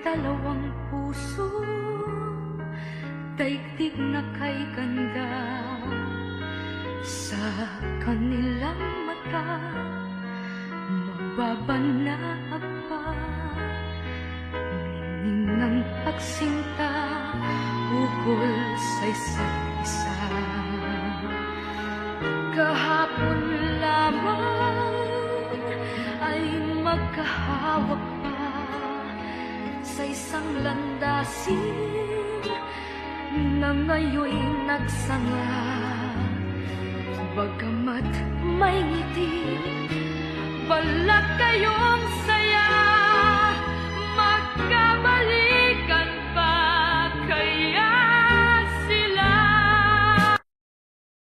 dalawang puso, daigdig na kay ganda. Sa kanilang mata, mababanag pa ningning ng pagsinta ukol sa isa't isa. Kahapon lamang ay magkahawak pa sa isang landasin na ngayo'y nagsanga. Bagamat may ngiti, balat kayong